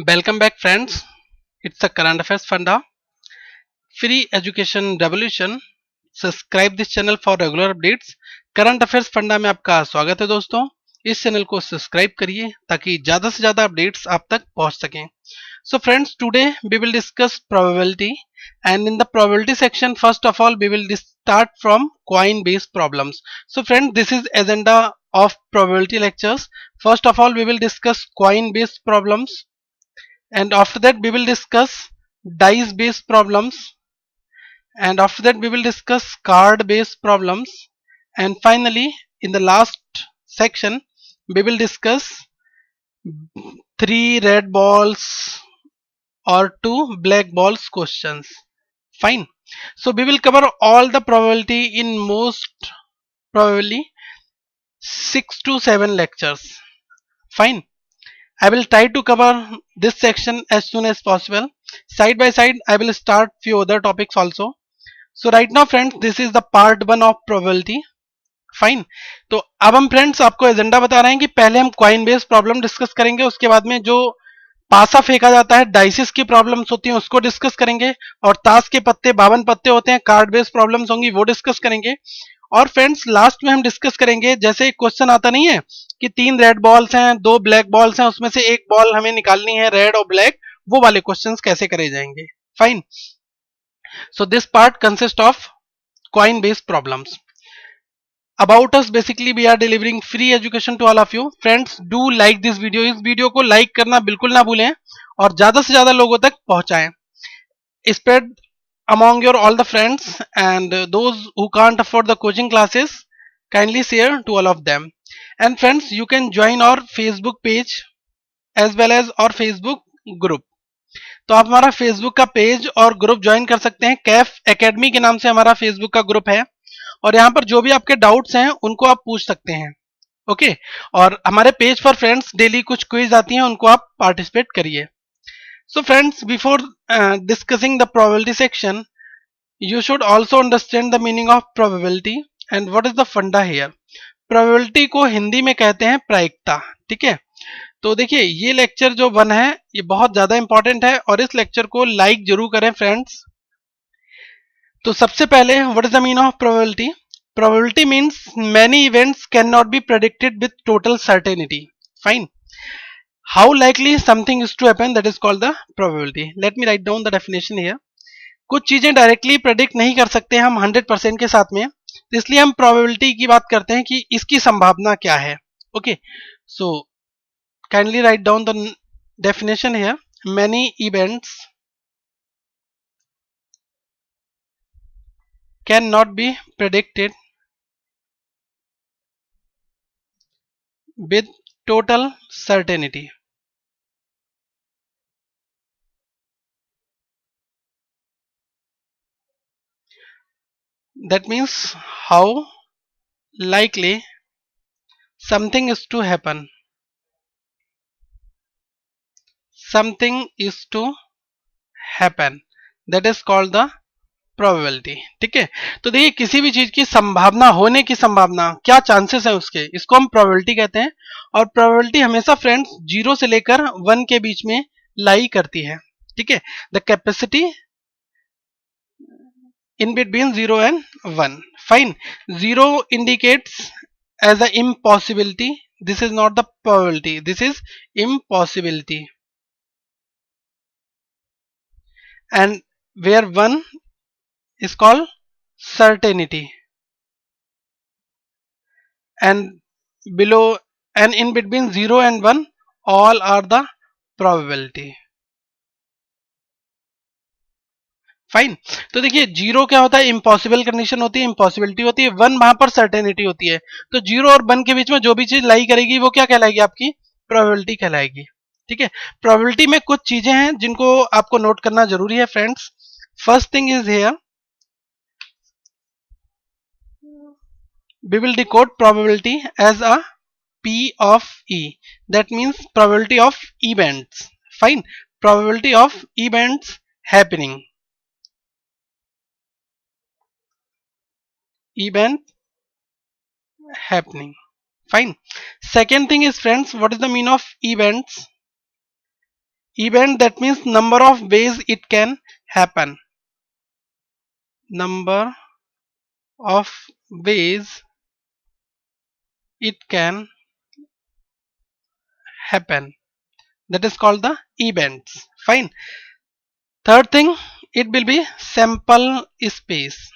Welcome back, friends. It's a current affairs funda. Free education revolution. Subscribe this channel for regular updates. Current affairs funda में आपका स्वागत है दोस्तों. इस channel को सब्सक्राइब करिए ताकि ज्यादा से ज्यादा अपडेट्स आप तक पहुंच सकें. So friends, today we will discuss probability, and in the probability section, first of all, we will start from coin-based problems. So friends, this is agenda of probability lectures. First of all, we will discuss coin-based problems, and after that we will discuss dice based problems, and after that we will discuss card based problems, and finally in the last section we will discuss three red balls or two black balls questions. Fine. So we will cover all the probability in most probably 6 to 7 lectures. Fine. I will try to cover this section as soon as possible. Side by side, I will start few other topics also. So right now friends, this is the part 1 of probability. Fine. तो अब हम friends आपको agenda बता रहे हैं कि पहले हम कॉइन बेस्ड प्रॉब्लम डिस्कस करेंगे, उसके बाद में जो पासा फेंका जाता है डाइसिस की प्रॉब्लम्स होती हैं उसको डिस्कस करेंगे, और ताश के पत्ते 52 पत्ते होते हैं कार्ड बेस्ड प्रॉब्लम्स होंगी वो डिस्कस करेंगे. और फ्रेंड्स लास्ट में हम डिस्कस करेंगे, जैसे एक क्वेश्चन आता नहीं है कि 3 रेड बॉल्स हैं 2 ब्लैक बॉल्स हैं, उसमें से एक बॉल हमें निकालनी है रेड और ब्लैक, वो वाले क्वेश्चंस कैसे करे जाएंगे. Fine. So this part consist of coin based problems. About us, basically we are delivering free education to all of you. Friends, do like this video. इस वीडियो को लाइक करना बिल्कुल ना भूलें और ज्यादा से ज्यादा लोगों तक पहुंचाएं. Spread among your all the friends, and those who can't afford the coaching classes, kindly share to all of them. And friends, you can join our Facebook page as well as our Facebook group. तो आप हमारा Facebook का page और group join कर सकते हैं. Kaif academy के नाम से हमारा फेसबुक का ग्रुप है, और यहाँ पर जो भी आपके डाउट्स हैं उनको आप पूछ सकते हैं. ओके. और हमारे पेज पर फ्रेंड्स डेली कुछ क्विज आती हैं, उनको आप पार्टिसिपेट करिए. So friends, before discussing the probability section, you should also understand the meaning of probability and what is the funda here. Probability को हिंदी में कहते हैं प्रायिकता. ठीक है. तो देखिए ये लेक्चर जो 1 है ये बहुत ज्यादा इंपॉर्टेंट है, और इस लेक्चर को लाइक जरूर करें फ्रेंड्स. तो सबसे पहले what is the meaning of probability. Probability means many events can not be predicted with total certainty. Fine. How likely something is to happen, that is called the probability. Let me write down the definition here. कुछ चीजें directly predict नहीं कर सकते हम 100% के साथ में, तो इसलिए हम प्रोबेबिलिटी की बात करते हैं कि इसकी संभावना क्या है. Okay. So kindly right down the definition here. Many events can not be predicted with total certainty. That means how likely something is to happen. Something is to happen. That is called the probability. ठीक है. तो देखिए किसी भी चीज की संभावना होने की संभावना, क्या चांसेस है उसके, इसको हम प्रोबेबिलिटी कहते हैं. और प्रोबेबिलिटी हमेशा फ्रेंड्स 0 से लेकर 1 के बीच में लाई करती है. ठीक है. The capacity in between 0 and 1. Fine. 0 indicates as a impossibility. This is not the probability, this is impossibility. And where 1 is called certainty, and below and in between 0 and 1 all are the probability. Fine. तो देखिए 0 क्या होता है, impossible condition होती है, impossibility होती है. 1 वहां पर सर्टेनिटी होती है. तो 0 और 1 के बीच में जो भी चीज लाई करेगी वो क्या कहलाएगी, आपकी प्रोबेबिलिटी कहलाएगी. ठीक है. प्रोबेबिलिटी में कुछ चीजें हैं जिनको आपको नोट करना जरूरी है friends. First thing is here, we will decode probability as a P of E. That means probability of events. Fine. Probability of events happening. Event happening. Fine. Second thing is friends, what is the meaning of events? Event, that means number of ways it can happen. Number of ways it can happen. That is called the events. Fine. Third thing, it will be sample space.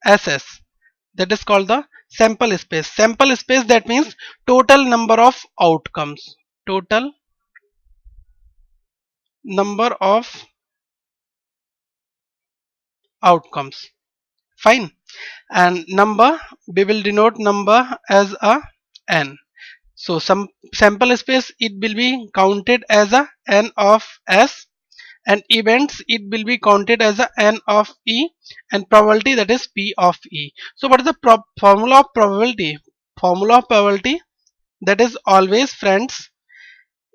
SS. That is called the sample space. Sample space, that means total number of outcomes. Total number of outcomes. Fine. And number, we will denote number as a n. So some sample space, it will be counted as a n of s, and events, it will be counted as a n of e, and probability, that is p of e. So what is the formula of probability? Formula of probability, that is always, friends,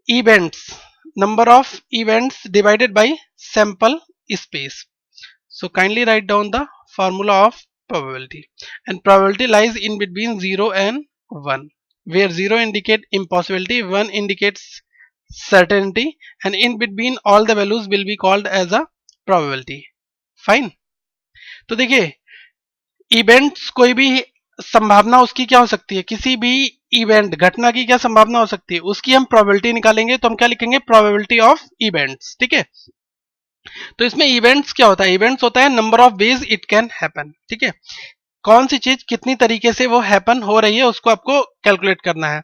events, number of events divided by sample space. So kindly write down the formula of probability, and probability lies in between 0 and 1, where 0 indicate impossibility, 1 indicates certainty, and in between all the values will be called as a probability. Fine. तो देखिए, events, कोई भी संभावना उसकी क्या हो सकती है, किसी भी इवेंट, घटना की क्या संभावना हो सकती है, उसकी हम प्रोबेबिलिटी निकालेंगे, तो हम क्या लिखेंगे, प्रोबेबिलिटी ऑफ इवेंट्स. ठीक है. तो इसमें इवेंट्स क्या होता है, इवेंट्स होता है number of ways it can happen. ठीक है, कौन सी चीज कितनी तरीके से वो हैपन हो रही है उसको आपको कैलकुलेट करना है.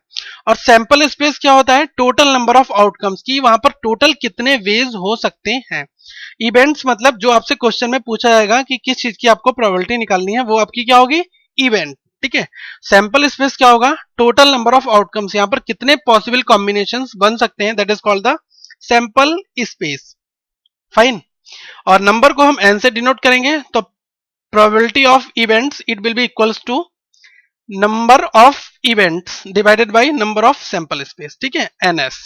और सैंपल स्पेस क्या होता है, टोटल नंबर ऑफ आउटकम्स की, वहां पर टोटल कितने वेज हो सकते हैं. इवेंट्स मतलब जो आपसे क्वेश्चन में पूछा जाएगा कि किस चीज की आपको प्रोबेबिलिटी निकालनी है, वो आपकी क्या होगी, इवेंट. ठीक है. सैंपल स्पेस क्या होगा, टोटल नंबर ऑफ आउटकम्स, यहां पर कितने पॉसिबल कॉम्बिनेशंस बन सकते हैं, that is called the sample space. Fine. और नंबर को हम n से डिनोट करेंगे, तो probability of events, it will be equals to number of events divided by number of sample space. ठीक है, ns,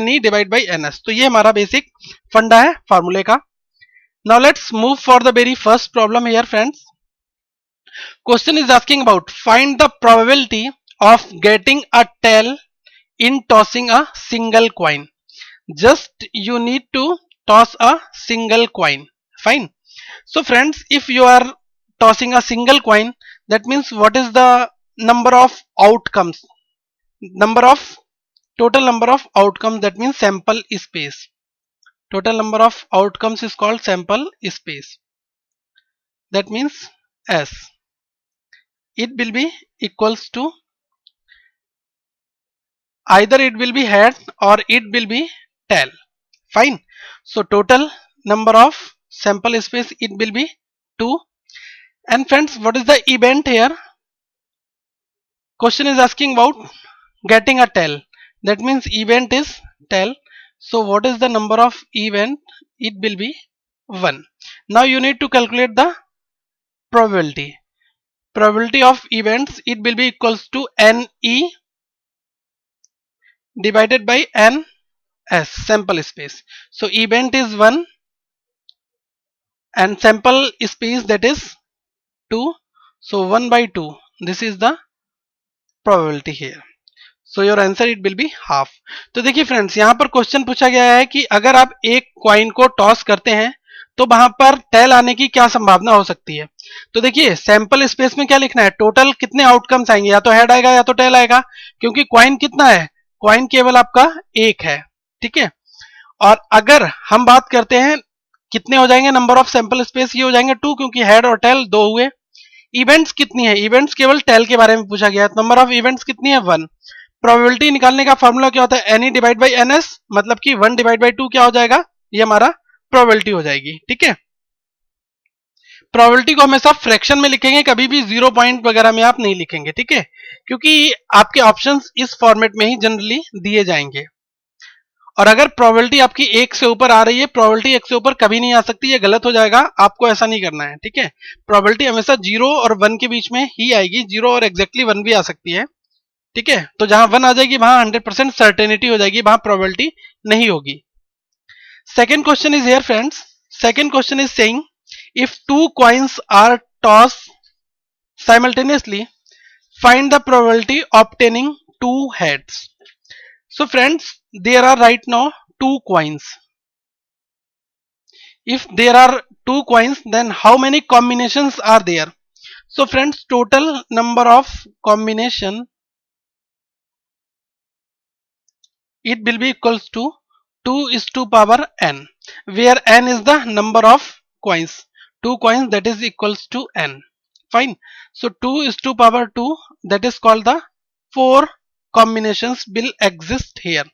ne divide by ns. तो ये हमारा बेसिक फंडा है फार्मूले का. Now let's move for the very first problem here, friends. Question is asking about find the probability of getting a tail in tossing a single coin. Just you need to toss a single coin. Fine. So friends, if you are tossing a single coin, that means what is the number of outcomes, number of total number of outcomes, that means sample space. Total number of outcomes is called sample space, that means s. It will be equals to, either it will be head or it will be tail. Fine. So total number of sample space, it will be 2. And friends, what is the event here? Question is asking about getting a tail, that means event is tail. So what is the number of event, it will be 1. Now you need to calculate the probability. Probability of events, it will be equals to ne divided by ns, sample space. So event is 1 and sample space, that is 2. So 1 by 2, this is the probability here. So your answer it will be half. तो देखिए friends, यहाँ पर question पूछा गया है कि अगर आप एक कॉइन को टॉस करते हैं तो वहां पर टेल आने की क्या संभावना हो सकती है. तो देखिए सैंपल स्पेस में क्या लिखना है, टोटल कितने आउटकम्स आएंगे, या तो हेड आएगा या तो टेल आएगा, क्योंकि कॉइन कितना है, कॉइन केवल आपका एक है. ठीक है. और अगर हम बात करते हैं कितने हो जाएंगे नंबर ऑफ सैंपल स्पेस, ये हो जाएंगे 2, क्योंकि हेड और टेल 2 हुए. इवेंट्स कितनी है, इवेंट्स केवल टेल के बारे में पूछा गया है, नंबर ऑफ इवेंट्स कितनी है, 1. प्रोबेबिलिटी निकालने का फॉर्मूला क्या होता है, N E divide by N S, मतलब कि 1 डिवाइड बाई 2 क्या हो जाएगा, ये हमारा प्रोबेबिलिटी हो जाएगी. ठीक है. प्रोबेबिलिटी को हमेशा फ्रैक्शन में लिखेंगे, कभी भी 0 पॉइंट वगैरह में आप नहीं लिखेंगे. ठीक है, क्योंकि आपके ऑप्शंस इस फॉर्मेट में ही जनरली दिए जाएंगे. और अगर प्रोबेबिलिटी आपकी 1 से ऊपर आ रही है, प्रोबेबिलिटी 1 से ऊपर कभी नहीं आ सकती, ये गलत हो जाएगा, आपको ऐसा नहीं करना है. ठीक है, प्रोबेबिलिटी हमेशा 0 और 1 के बीच में ही आएगी, 0 और एग्जैक्टली 1 भी आ सकती है. ठीक है, तो जहां 1 आ जाएगी वहां 100% सर्टेनिटी हो जाएगी, वहां प्रोबेबिलिटी नहीं होगी. Second question is here friends. Second question is saying if 2 coins are tossed simultaneously, find the probability obtaining 2 heads. So friends, there are right now two coins? If there are two coins, then how many combinations are there? So friends, total number of combination, it will be equals to 2 is to power n, where n is the number of coins. Two coins, that is equals to n. Fine. So 2 is to power 2, that is called the 4 combinations will exist here.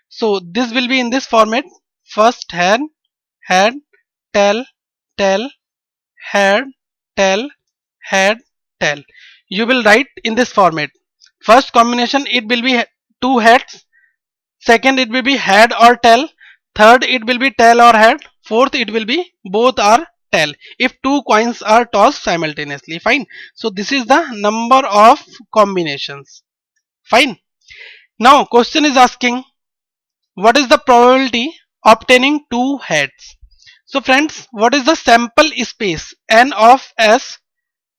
So this will be in this format: first head, head, tail, tail, head, tail, head, tail. You will write in this format. First combination, it will be two heads. Second, it will be head or tail. Third, it will be tail or head. Fourth, it will be both are tail, if two coins are tossed simultaneously. Fine. So this is the number of combinations. Fine. Now question is asking, what is the probability obtaining two heads? So friends, what is the sample space? N of S,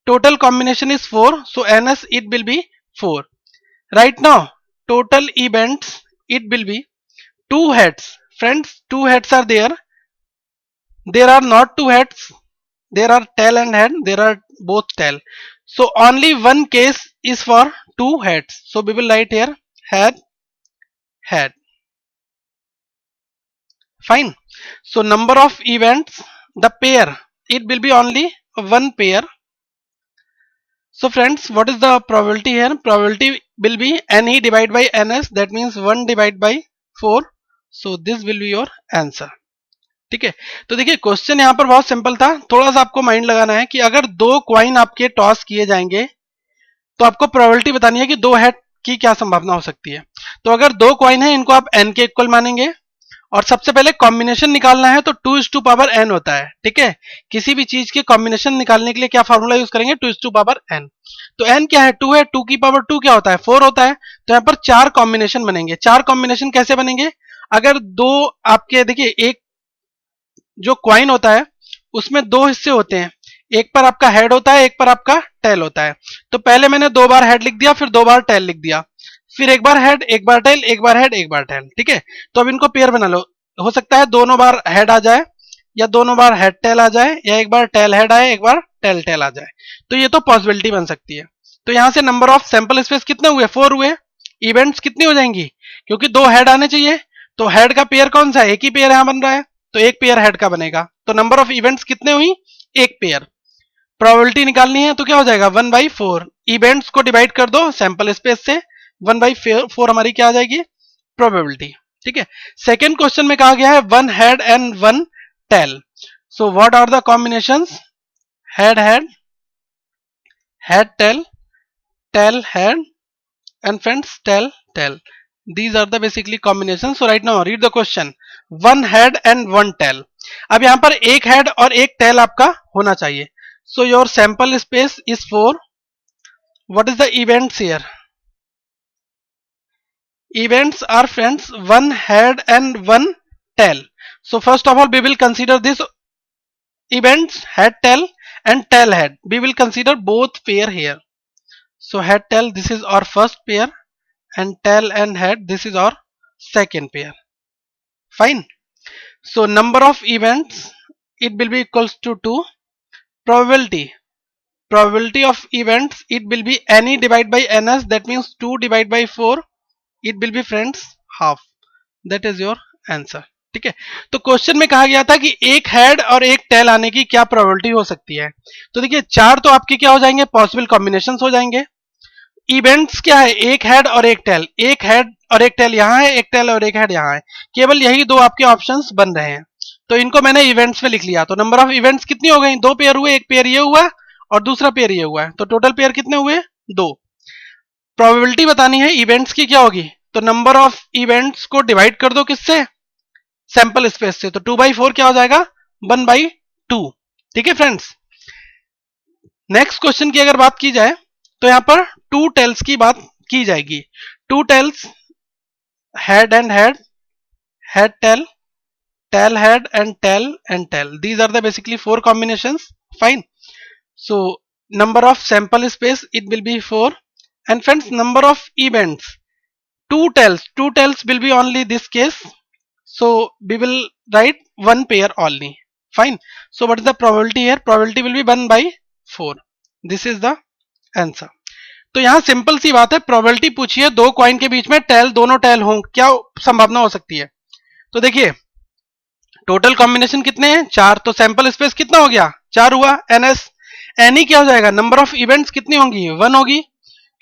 total combination is 4, so ns it will be 4. Right now total events, it will be two heads. Friends, two heads are there. There are not two heads, there are tail and head, there are both tail. So only one case is for two heads. So we will write here head, head. Fine. So number of events, the pair, it will be only one pair. So friends, what is the probability here? Probability will be ne divided by ns, that means 1 divided by 4. So this will be your answer. ठीक है, तो देखिए question यहाँ पर बहुत simple था. थोड़ा सा आपको माइंड लगाना है कि अगर दो क्वाइन आपके टॉस किए जाएंगे तो आपको प्रोबेबिलिटी बतानी है कि दो हेड की क्या संभावना हो सकती है. तो अगर दो क्वाइन है, इनको आप n के इक्वल मानेंगे और सबसे पहले कॉम्बिनेशन निकालना है तो 2 इज टू पावर n होता है. ठीक है, किसी भी चीज के कॉम्बिनेशन निकालने के लिए क्या फॉर्मूला यूज करेंगे? 2 इज टू पावर n. तो n क्या है? 2 है. 2 की पावर 2 क्या होता है? 4 होता है. तो यहाँ पर चार कॉम्बिनेशन बनेंगे. चार कॉम्बिनेशन कैसे बनेंगे? अगर दो आपके, देखिए एक जो क्वाइन होता है उसमें दो हिस्से होते हैं, एक पर आपका हेड होता है, एक पर आपका टेल होता है. तो पहले मैंने दो बार हेड लिख दिया, फिर दो बार टेल लिख दिया, फिर एक बार हेड, एक बार टेल, एक बार हेड, एक बार टेल. ठीक है, तो अब इनको पेयर बना लो. हो सकता है दोनों बार हेड आ जाए, या दोनों बार हेड टेल आ जाए, या एक बार टेल हेड आए, एक बार टेल टेल आ जाए. तो ये तो पॉसिबिलिटी बन सकती है. तो यहां से नंबर ऑफ सैंपल स्पेस कितने हुए? 4 हुए. इवेंट्स कितनी हो जाएंगी? क्योंकि दो हेड आने चाहिए, तो हेड का पेयर कौन सा है? एक ही पेयर यहां बन रहा है, तो एक पेयर हेड का बनेगा. तो नंबर ऑफ इवेंट्स कितने हुई? एक पेयर. प्रोबेबिलिटी निकालनी है तो क्या हो जाएगा? 1/4. इवेंट्स को डिवाइड कर दो सैंपल स्पेस से, 1/4 हमारी क्या आ जाएगी? प्रोबेबिलिटी. ठीक है. सेकेंड क्वेश्चन में कहा गया है one head and one tail. So what are the combinations? Head head, head tail, tail head, and friends tail tail. These are the basically combinations. So right now read the question. One head and one tail. अब यहाँ पर एक head और एक tell आपका होना चाहिए. So your sample space is 4. What is the events here? Events are friends one head and one tail. So first of all we will consider this events head tail and tail head. We will consider both pair here. So head tail, this is our first pair, and tail and head, this is our second pair. Fine. So number of events, it will be equals to 2. Probability, probability of events, it will be ne divided by ns, that means 2 divided by 4. It will be friends half. That is your answer. ठीक है, तो question में कहा गया था कि एक head और एक टेल आने की क्या प्रोबेबिलिटी हो सकती है. तो देखिए चार तो आपके क्या हो जाएंगे? पॉसिबल कॉम्बिनेशन हो जाएंगे. इवेंट्स क्या है? एक हेड और एक टेल. एक हेड और एक टेल यहाँ है, एक टेल और एक हेड यहाँ है. केवल यही दो आपके ऑप्शंस बन रहे हैं, तो इनको मैंने इवेंट्स में लिख लिया. तो नंबर ऑफ इवेंट्स कितनी हो गई? दो पेयर हुए. एक पेयर ये हुआ और दूसरा पेयर ये हुआ है, तो टोटल पेयर कितने हुए? दो. प्रोबेबिलिटी बतानी है इवेंट्स की, क्या होगी? तो नंबर ऑफ इवेंट्स को डिवाइड कर दो किससे? सैंपल स्पेस से. तो 2/4 क्या हो जाएगा? 1/2. ठीक है फ्रेंड्स. नेक्स्ट क्वेश्चन की अगर बात की जाए तो यहां पर टू टेल्स की बात की जाएगी. Two tails, head and head, head tail, tail head and tail. These are the basically 4 combinations. Fine. So number of sample space, it will be 4. And friends, number of events, two tails will be only this case. So we will write one pair only. Fine. So what is the probability here? Probability will be 1 by 4. This is the answer. तो यहां simple सी बात है, probability पूछी है दो coin के बीच में tell दोनों टेल हों, क्या संभावना हो सकती है? तो देखिए टोटल कॉम्बिनेशन कितने हैं? 4, तो सैंपल स्पेस कितना हो गया? 4 हुआ। एनएस एनी क्या हो जाएगा? नंबर ऑफ इवेंट्स कितनी होंगी? 1 होगी,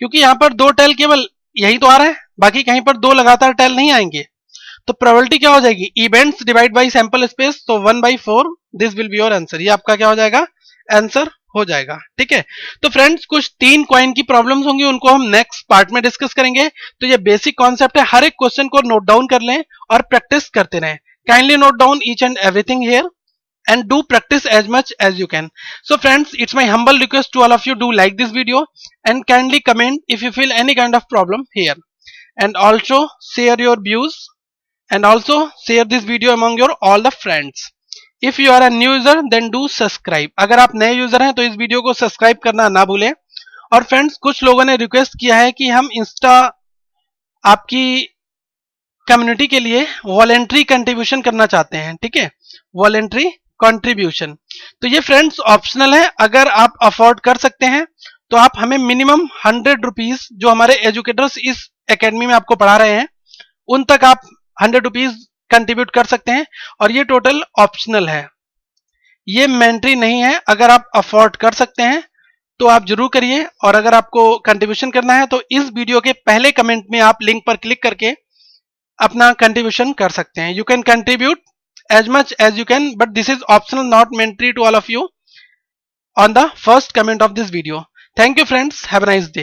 क्योंकि यहां पर दो टेल केवल यही तो आ रहा है, बाकी कहीं पर दो लगातार टेल नहीं आएंगे। तो प्रोबेबिलिटी क्या हो जाएगी? Events divide by sample space, तो 1 by 4, this will be your answer. ये आपका क्या हो जाएगा? आंसर हो जाएगा। ठीक है, तो फ्रेंड्स कुछ 3 कॉइन की प्रॉब्लम्स होंगी, उनको हम नेक्स्ट पार्ट में डिस्कस करेंगे। तो ये बेसिक कॉन्सेप्ट है, हर एक क्वेश्चन को नोट डाउन कर लें और प्रैक्टिस करते रहें। Kindly note down each and everything here and do practice as much as you can. So friends, it's my humble request to all of you, do like this video and kindly comment if you feel any kind of problem here, and also share your views and also share this video among your all the friends. If you are a new user then do subscribe. अगर आप नए user हैं तो इस video को subscribe करना ना भूलें। और फ्रेंड्स कुछ लोगों ने रिक्वेस्ट किया है कि हम इंस्टा आपकी कम्युनिटी के लिए वॉलेंट्री कंट्रीब्यूशन करना चाहते हैं। ठीक है, वॉलेंट्री कंट्रीब्यूशन, तो ये फ्रेंड्स ऑप्शनल है। अगर आप अफोर्ड कर सकते हैं तो आप हमें मिनिमम 100 रुपीज, जो हमारे एजुकेटर्स इस एकेडमी में आपको पढ़ा रहे हैं उन तक आप 100 रुपीज कंट्रीब्यूट कर सकते हैं, और ये टोटल ऑप्शनल है, ये मैंडेटरी नहीं है। अगर आप अफोर्ड कर सकते हैं तो आप जरूर करिए, और अगर आपको कंट्रीब्यूशन करना है तो इस वीडियो के पहले कमेंट में आप लिंक पर क्लिक करके अपना कंट्रीब्यूशन कर सकते हैं। You can contribute as much as you can, but this is optional, not mandatory to all of you, on the first comment of this video. Thank you friends, have a nice day.